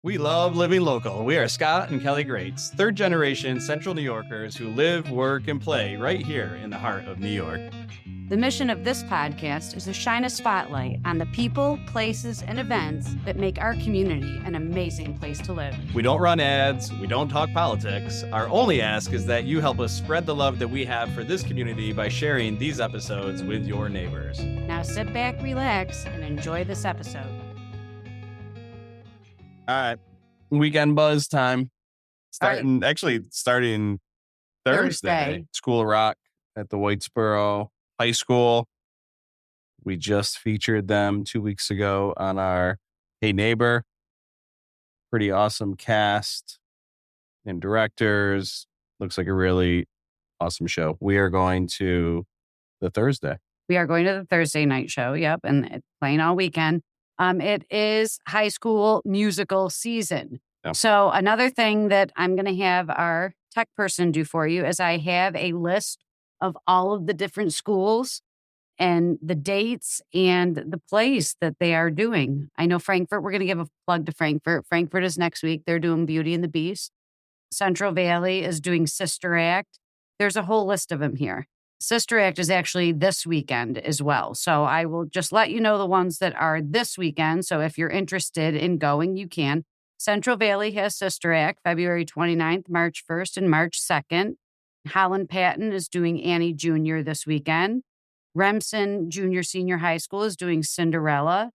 We love living local. We are Scott and Kelly Greats, third generation Central New Yorkers who live, work, and play right here in the heart of New York. The mission of this podcast is to shine a spotlight on the people, places, and events that make our community an amazing place to live. We don't run ads. We don't talk politics. Our only ask is that you help us spread the love that we have for this community by sharing these episodes with your neighbors. Now sit back, relax, and enjoy this episode. All right. Weekend buzz time. Starting Thursday. School of Rock at the Whitesboro High School. We just featured them 2 weeks ago on our Hey Neighbor. Pretty awesome cast and directors. Looks like a really awesome show. We are going to the Thursday. We are going to the Thursday night show. Yep. And it's playing all weekend. It is high school musical season. Yeah. So another thing that I'm going to have our tech person do for you is I have a list of all of the different schools and the dates and the plays that they are doing. I know Frankfurt, we're going to give a plug to Frankfurt. Frankfurt is next week. They're doing Beauty and the Beast. Central Valley is doing Sister Act. There's a whole list of them here. Sister Act is actually this weekend as well. So I will just let you know the ones that are this weekend. So if you're interested in going, you can. Central Valley has Sister Act February 29th, March 1st, and March 2nd. Holland Patton is doing Annie Jr. this weekend. Remsen Junior Senior High School is doing Cinderella.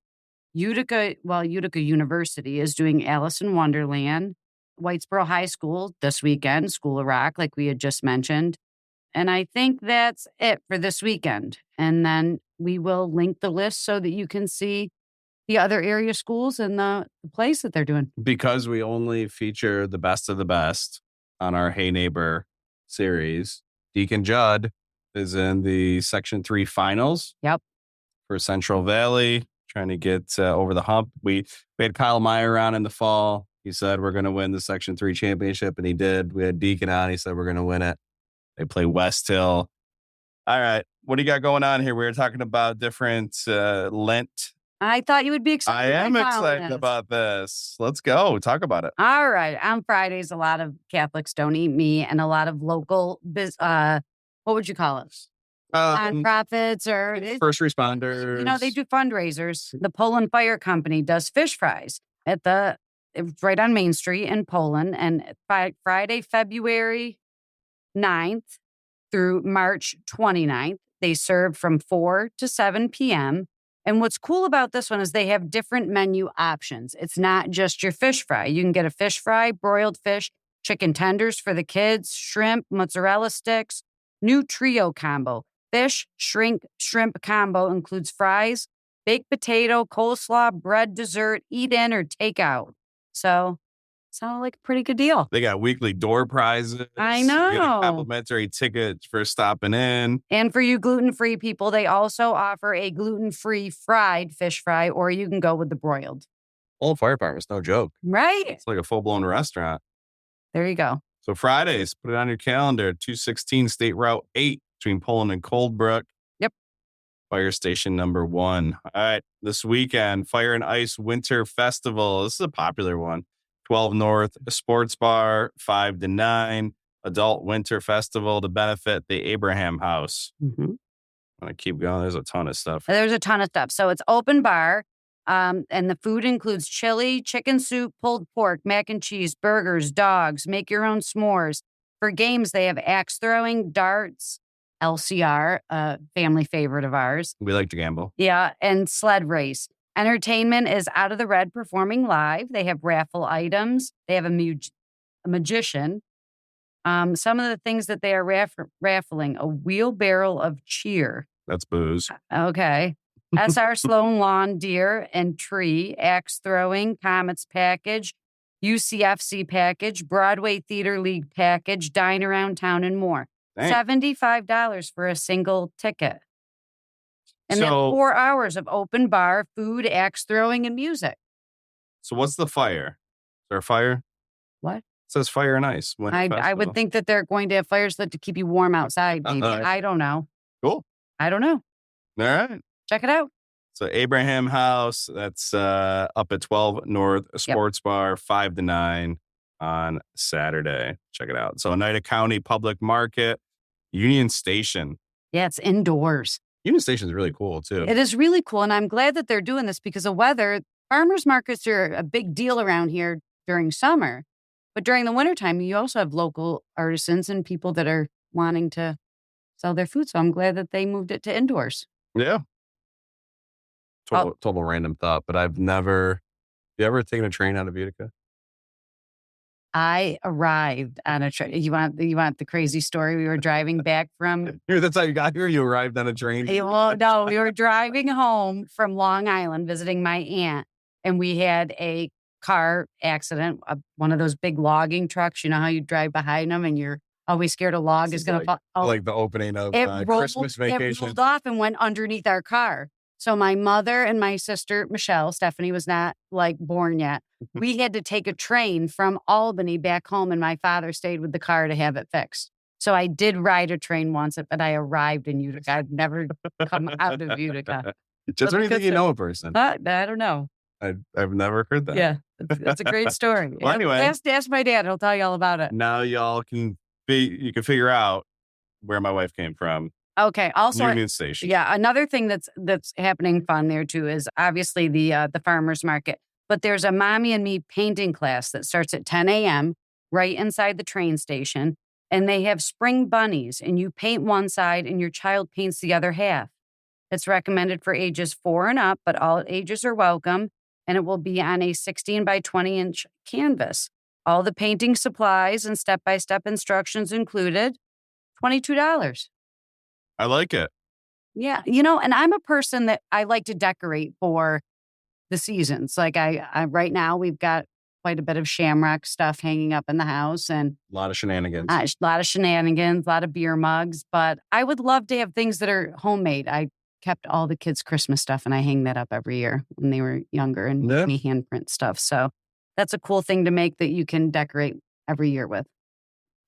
Utica University is doing Alice in Wonderland. Whitesboro High School this weekend, School of Rock, like we had just mentioned. And I think that's it for this weekend. And then we will link the list so that you can see the other area schools and the plays that they're doing. Because we only feature the best of the best on our Hey Neighbor series, Deacon Judd is in the Section 3 finals. Yep. For Central Valley, trying to get over the hump. We had Kyle Meyer on in the fall. He said, we're going to win the Section 3 championship, and he did. We had Deacon on. He said, we're going to win it. They play Westhill. All right. What do you got going on here? We were talking about different Lent. I thought you would be excited. I am excited about this. Let's go. Talk about it. All right. On Fridays, a lot of Catholics don't eat meat, and a lot of local, what would you call it? Nonprofits or first responders. You know, they do fundraisers. The Poland Fire Company does fish fries it's right on Main Street in Poland. And Friday, February 9th through March 29th, they serve from 4 to 7 p.m. And what's cool about this one is they have different menu options. It's not just your fish fry. You can get a fish fry, broiled fish, chicken tenders for the kids, shrimp, mozzarella sticks, new trio combo. Fish, shrimp combo includes fries, baked potato, coleslaw, bread, dessert, eat in or take out. So, sounded like a pretty good deal. They got weekly door prizes. I know. You get a complimentary ticket for stopping in. And for you gluten-free people, they also offer a gluten-free fried fish fry, or you can go with the broiled. Old Fire Department's no joke. Right. It's like a full-blown restaurant. There you go. So Fridays, put it on your calendar, 216 State Route 8 between Poland and Coldbrook. Yep. Fire Station number 1. All right. This weekend, Fire and Ice Winter Festival. This is a popular one. 12 North Sports Bar, 5 to 9. Adult Winter Festival to benefit the Abraham House. Mm-hmm. I'm going to keep going. There's a ton of stuff. There's a ton of stuff. So it's open bar. And the food includes chili, chicken soup, pulled pork, mac and cheese, burgers, dogs, make your own s'mores. For games, they have axe throwing, darts, LCR, a family favorite of ours. We like to gamble. Yeah, and sled race. Entertainment is Out of the Red performing live. They have raffle items. They have a magician. Some of the things that they are raffling, a wheelbarrow of cheer. That's booze. Okay. SR Sloan Lawn Deer and Tree, axe throwing, Comets package, UCFC package, Broadway Theater League package, dine around town and more. Dang. $75 for a single ticket. And then So- 4 hours of open bar, food, axe throwing, and music. So what's the fire? Is there a fire? What? It says Fire and Ice. Winter I Festival. would think that they're going to have fires lit to keep you warm outside. Maybe. Uh-huh. I don't know. Cool. I don't know. All right. Check it out. So Abraham House, that's up at 12 North Yep. Sports Bar, 5 to 9 on Saturday. Check it out. So Oneida County Public Market, Union Station. Yeah, it's indoors. Union Station is really cool too. It is really cool. And I'm glad that they're doing this because of weather. Farmers markets are a big deal around here during summer. But during the wintertime, you also have local artisans and people that are wanting to sell their food. So I'm glad that they moved it to indoors. Yeah. Total random thought, but I've never. You ever taken a train out of Utica? I arrived on a train. You want the crazy story? We were driving back from. That's how you got here. You arrived on a train. Well, no, we were driving home from Long Island visiting my aunt, and we had a car accident. One of those big logging trucks. You know how you drive behind them, and you're always scared a log is going to fall. Oh, like the opening of Christmas Vacation. It rolled off and went underneath our car. So my mother and my sister, Michelle, Stephanie was not born yet. We had to take a train from Albany back home, and my father stayed with the car to have it fixed. So I did ride a train once, but I arrived in Utica. I've never come out of Utica. Just when you think you know a person. I don't know. I've never heard that. Yeah, it's a great story. Well, anyway. Ask my dad. He'll tell you all about it. Now y'all you can figure out where my wife came from. Okay. Also, Union Station. Yeah. Another thing that's happening fun there too is obviously the farmers market. But there's a mommy and me painting class that starts at 10 a.m. right inside the train station, and they have spring bunnies, and you paint one side, and your child paints the other half. It's recommended for ages 4 and up, but all ages are welcome, and it will be on a 16 by 20 inch canvas. All the painting supplies and step-by-step instructions included. $22. I like it. Yeah. And I'm a person that I like to decorate for the seasons. Like I right now we've got quite a bit of shamrock stuff hanging up in the house and a lot of shenanigans. A lot of beer mugs, but I would love to have things that are homemade. I kept all the kids' Christmas stuff and I hang that up every year when they were younger and me handprint stuff. So that's a cool thing to make that you can decorate every year with.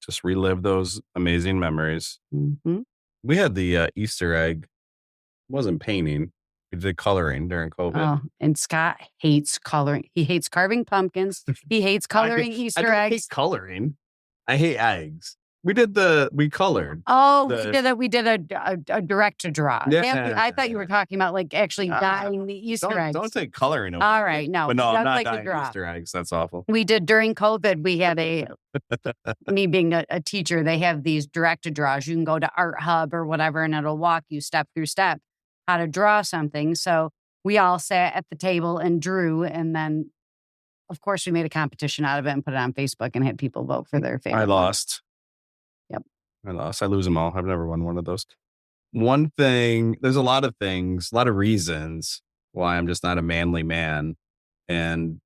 Just relive those amazing memories. Mm-hmm. We had the Easter egg. It wasn't painting. We did coloring during COVID. Oh, and Scott hates coloring. He hates carving pumpkins. He hates coloring Easter eggs. I hate coloring. I hate eggs. We colored. Oh, we did a direct to draw. Yeah. I thought you were talking about actually dyeing the Easter eggs. Don't say coloring over All right, no. But no, I'm not like dyeing Easter eggs. That's awful. We did during COVID. We had me being a teacher, they have these direct to draws. You can go to Art Hub or whatever, and it'll walk you step through step how to draw something. So we all sat at the table and drew, and then, of course, we made a competition out of it and put it on Facebook and had people vote for their favorite. I lost. Yep. I lost. I lose them all. I've never won one of those. One thing, there's a lot of things, a lot of reasons why I'm just not a manly man. And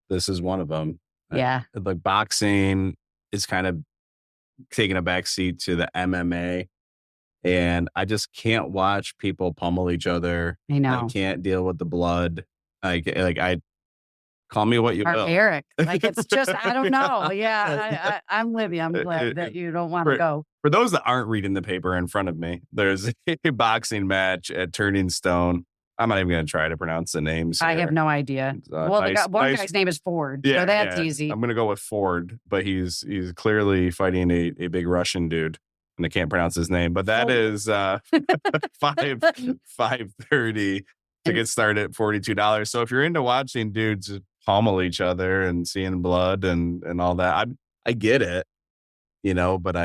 this is one of them. Yeah. Like boxing is kind of taking a backseat to the MMA. And I just can't watch people pummel each other. I know. I can't deal with the blood. I call me what you will. Barbaric. It's just, I don't know. Yeah, I'm with you. I'm glad that you don't want to go. For those that aren't reading the paper in front of me, there's a boxing match at Turning Stone. I'm not even going to try to pronounce the names. I have no idea. One guy's name is Ford, so that's easy. I'm going to go with Ford, but he's clearly fighting a big Russian dude, and I can't pronounce his name. But that is 5:30. Tickets start at $42. So if you're into watching dudes pummel each other and seeing blood and all that, I get it, but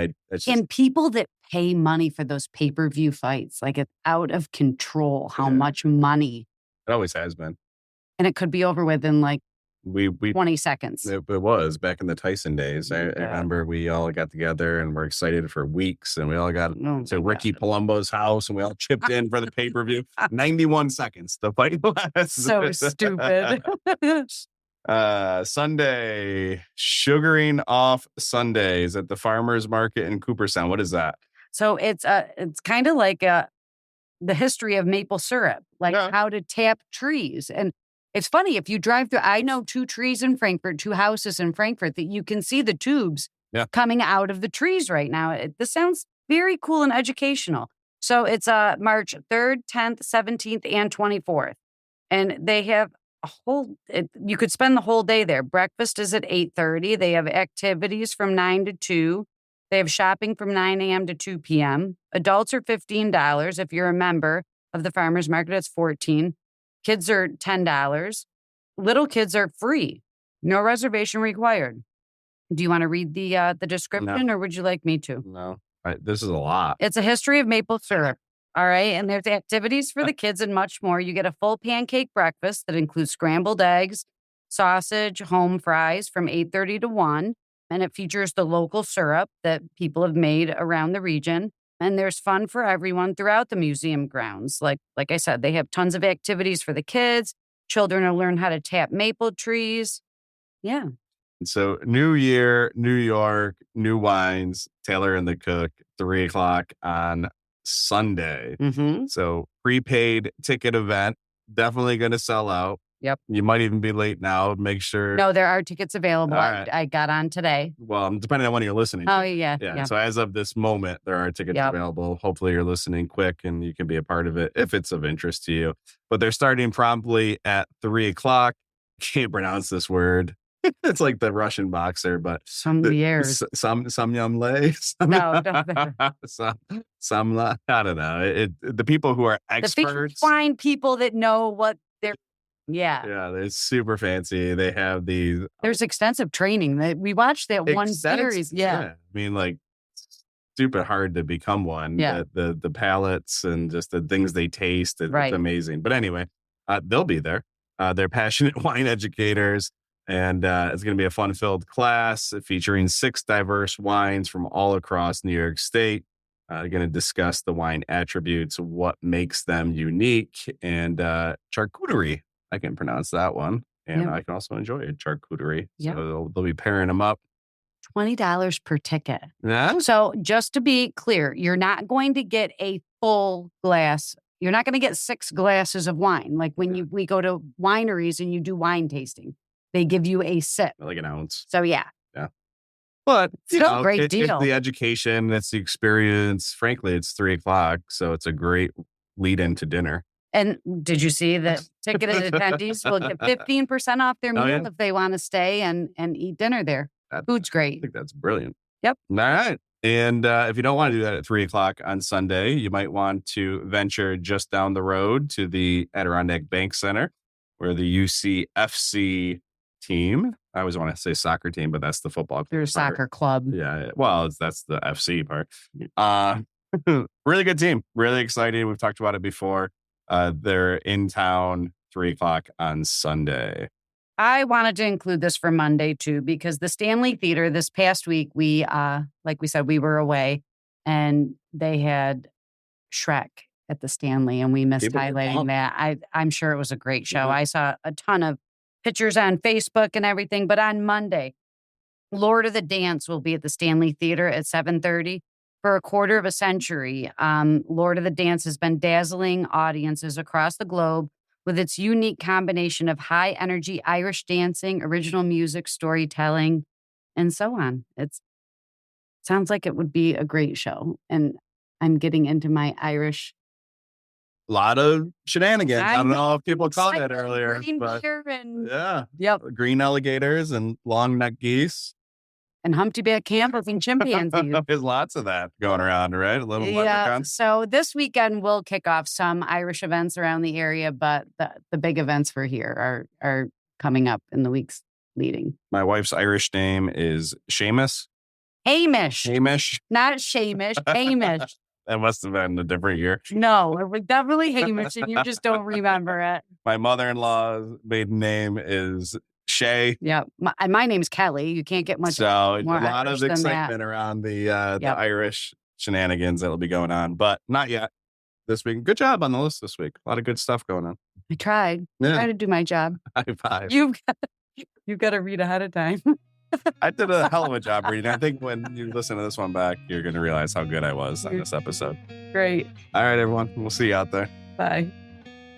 and people that pay money for those pay-per-view fights, it's out of control how much money. It always has been. And it could be over within 20 seconds. It was back in the Tyson days. I remember we all got together and were excited for weeks, and we all got to Ricky Palumbo's house and we all chipped in for the pay-per-view. 91 seconds. The fight lasts. So stupid. Sunday, sugaring off Sundays at the farmers market in Cooperstown. What is that? So it's kind of like the history of maple syrup, how to tap trees. And it's funny, if you drive through, I know 2 trees in Frankfurt, 2 houses in Frankfurt, that you can see the tubes coming out of the trees right now. This sounds very cool and educational. So it's March 3rd, 10th, 17th, and 24th. And they have you could spend the whole day there. Breakfast is at 8:30. They have activities from 9 to 2. They have shopping from 9 a.m. to 2 p.m. Adults are $15. If you're a member of the farmer's market, it's $14. Kids are $10. Little kids are free. No reservation required. Do you want to read the description or would you like me to? No, this is a lot. It's a history of maple syrup. All right. And there's activities for the kids and much more. You get a full pancake breakfast that includes scrambled eggs, sausage, home fries from 8:30 to 1. And it features the local syrup that people have made around the region. And there's fun for everyone throughout the museum grounds. Like I said, they have tons of activities for the kids. Children will learn how to tap maple trees. Yeah. So New Year, New York, new wines, Tailor and the Cook, 3:00 on Sunday. Mm-hmm. So prepaid ticket event, definitely going to sell out. Yep. You might even be late now. Make sure. No, there are tickets available. All right. I got on today. Well, depending on when you're listening. Oh, yeah. So as of this moment, there are tickets available. Hopefully you're listening quick and you can be a part of it if it's of interest to you. But they're starting promptly at 3:00. Can't pronounce this word. It's like the Russian boxer, but Somliers. Samyamle. No, Samla. I don't know. The people who are experts. The wine people that know what they're. Yeah. Yeah, they're super fancy. They have these. There's extensive training. We watched that one series. Yeah. I mean, like, stupid hard to become one. Yeah. The palates and just the things they taste. It's amazing. But anyway, they'll be there. They're passionate wine educators. And it's going to be a fun-filled class featuring 6 diverse wines from all across New York State. They're going to discuss the wine attributes, what makes them unique, and charcuterie. I can pronounce that one. And I can also enjoy a charcuterie. So they'll be pairing them up. $20 per ticket. Yeah. So just to be clear, you're not going to get a full glass. You're not going to get 6 glasses of wine. Like when we go to wineries and you do wine tasting. They give you a sip. Like an ounce. So, yeah. Yeah. But, still a great deal. It's the education. It's the experience. Frankly, it's 3:00. So, it's a great lead into dinner. And did you see that ticketed attendees will get 15% off their meal if they want to stay and eat dinner there? Food's great. I think that's brilliant. Yep. All right. And if you don't want to do that at 3:00 on Sunday, you might want to venture just down the road to the Adirondack Bank Center, where the UCFC team. I always want to say soccer team, but that's the football club. You're a soccer club. Yeah. Well, that's the FC part. Really good team. Really excited. We've talked about it before. They're in town 3:00 on Sunday. I wanted to include this for Monday too, because the Stanley Theater this past week, like we said, we were away and they had Shrek at the Stanley and we missed highlighting that. I'm sure it was a great show. I saw a ton of pictures on Facebook and everything. But on Monday, Lord of the Dance will be at the Stanley Theater at 7:30. For a quarter of a century, Lord of the Dance has been dazzling audiences across the globe with its unique combination of high-energy Irish dancing, original music, storytelling, and so on. It sounds like it would be a great show. And I'm getting into my Irish. A lot of shenanigans. I don't know if people caught it earlier. But green alligators and long neck geese. And humpback camels and chimpanzees. There's lots of that going around, right? A little leprechauns. So this weekend we'll kick off some Irish events around the area, but the big events for here are coming up in the weeks leading. My wife's Irish name is Seamus. Hamish. Not Shamish. Hamish. That must have been a different year. No, it was definitely Hamish, and you just don't remember it. My mother-in-law's maiden name is Shay. Yeah. My name's Kelly. You can't get much more a lot of excitement around the Irish shenanigans that'll be going on, but not yet this week. Good job on the list this week. A lot of good stuff going on. I tried. I tried to do my job. High five. You've got to read ahead of time. I did a hell of a job reading. I think when you listen to this one back, you're going to realize how good I was on this episode. Great. All right, everyone. We'll see you out there. Bye.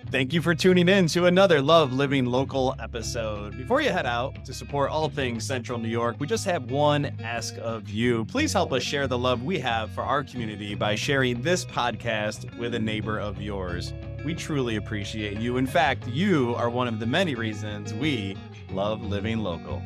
Thank you for tuning in to another Love Living Local episode. Before you head out to support all things Central New York, we just have one ask of you. Please help us share the love we have for our community by sharing this podcast with a neighbor of yours. We truly appreciate you. In fact, you are one of the many reasons we love living local.